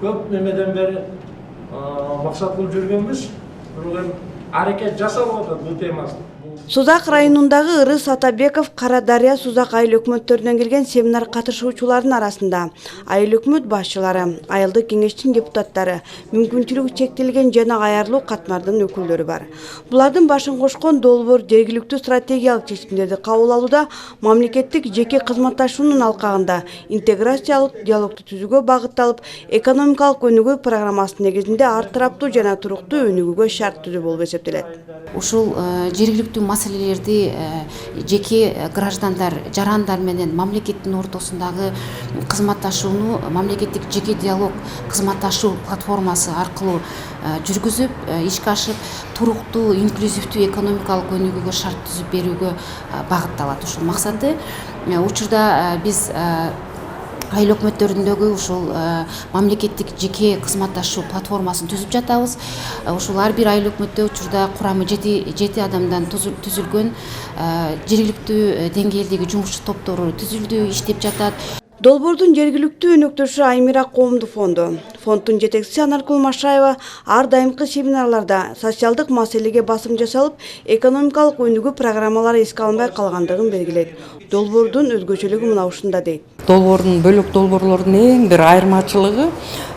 көп немеден бeri максат кылып жүргөнбүз. Бирок аракет жасалып атат бул темасында. Сузак районундагы Ырыс Атабеков, Карадария, Сузак айыл өкмөттөрүнөн келген семинар катышуучуларынын арасында айыл өкмөт башчылары, айылдык кеңештин депутаттары, мүмкүнчүлүгү чектелген жана аярлуу катмардын өкүлдөрү бар. Булардын башын кошкон долбоор жергиликтүү стратегиялык чечимдерди кабыл алууда мамлекеттик жеке кызматташуунун алкагында интеграциялык диалогду түзүүгө багытталып, экономикалык өнүгүү программасынын негизинде ар тараптуу жана туруктуу өнүгүүгө шарт түзүү болуп эсептелет. Ушул жергиликтүү маселелерди жеке граждандар, жарандар менен мамлекеттин ортосундагы кызматташууну мамлекеттик жеке диалог кызматташуу платформасы аркылуу жүргүзүп, ишке ашып, туруктуу, инклюзивдүү экономикалык өнүгүүгө шарт түзүп берүүгө багытталат ушул максаты. Учурда биз айыл өкмөттөрүндөгү ушул мамлекеттик жеке кызматташуу платформасын түзүп жатабыз. Ушул ар бир айыл өкмөттө учурда курамы 7 адамдан түзүлгөн жергиликтүү деңгээлдеги жумушчу топтору түзүлдү, иштеп жатат. Долбоордун жергиликтүү өнөктөшү Аймира коомдук фонду. Фонддун жетекчиси Анаркул Машаева ар дайымкы семинарларда социалдык маселеге басым жасалып, экономикалык өнүгүү программалары эске алынбай калгандыгын белгилейт. Долбоордун өзгөчөлүгү мына ушунда дейт. Долбоордун бөлөк долбоорлордун эң бир айырмачылыгы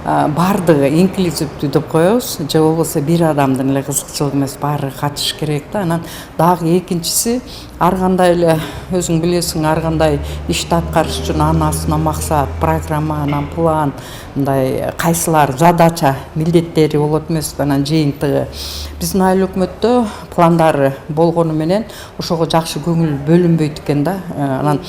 бардыгы инклюзивдүү деп коебуз, же болбосо бир адамдын эле кызыкчылыгы эмес, баары катышыш керек да. Анан дагы экинчиси ар кандай эле өзүң билесиң, ар кандай ишти аткарыш үчүн анасына максат, программа, анан план, мындай кайсылар задача, милдеттери болот эмеспи, анан жыйынтыгы. Биздин айыл өкмөттө пландары болгону менен ошого жакшы көңүл бөлүнбөйт экен да. Анан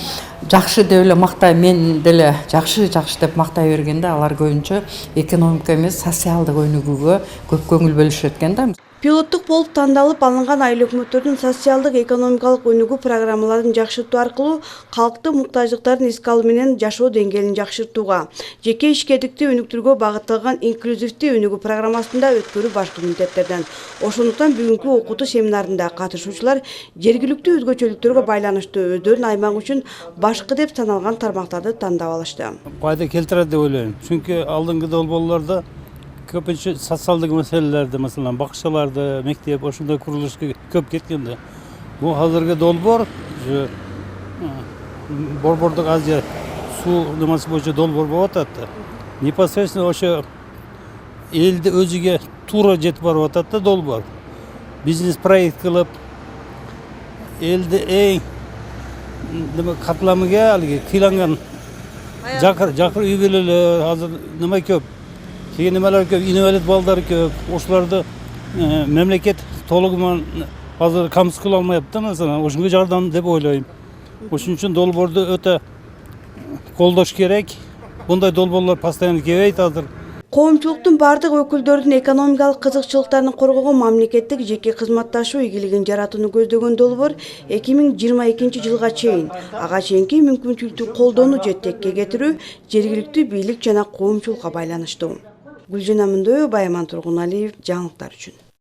жакшы деп эле мактай, мен деле жакшы деп мактай бергенде алар көбүнчө экономика эмес, социалдык өнүгүүгө көп көңүл бөлүшөт экен да. Пилоттук болуп тандалып алынган айыл өкмөттөрдүн социалдык экономикалык өнүгүү программаларын жакшыртуу аркылуу калктын муктаждыктарын эске алуу менен жашоо деңгээлин жакшыртууга, жеке ишкердикти өнүктүрүүгө багытталган инклюзивдүү өнүгүү программасында өткөрүү башкы милдеттерден. Ошондуктан бүгүнкү окутуу семинарында катышуучулар жергиликтүү өзгөчөлүктөргө байланыштуу өздөрүнүн аймагы үчүн башкы деп саналган тармактарды тандап алышты. Пайда келтирет деп ойлойм. Чүнкү алдыңкы долбоорлордо көпүнчө социалдык маселелерди, маселен, бакчаларды, мектеп, ошондой курулушка көп кеткен да. Бул азыркы долбоор Борбордук Азия суу немасы боюнча долбоор болуп атат да. Непосредственно ошо элди өзүгө туура жетип барып атат да долбоор. Бизнес проект кылып, элди эң катламыга алги кыйланган жакыр үй бүлөлөр азыр неме көп. Немелер көп, инвалид балдар көп, ошолорду мемлекет толугу менен азыр камсыз кыла алмайапты, маселен, ошонго жардам деп ойлойм. Ошон үчүн долбоорду өтө колдош керек. Bunday долбоорлор постоянно келбейт азыр. Коомчулуктун бардык өкүлдөрүнүн экономикалык кызыкчылыктарын коргоого мамлекеттик жеке кызматташуу ийгилигин жаратууну көздөгөн долбоор 2022 жылга чейин, ага чейинки мүмкүнчүлүктү колдоону жеттекке кетирүү жергиликтүү бийлик жана коомчулукка байланыштуу. Гүлжана Мындоева, Байман Тургуналиев, жаңылыктар үчүн.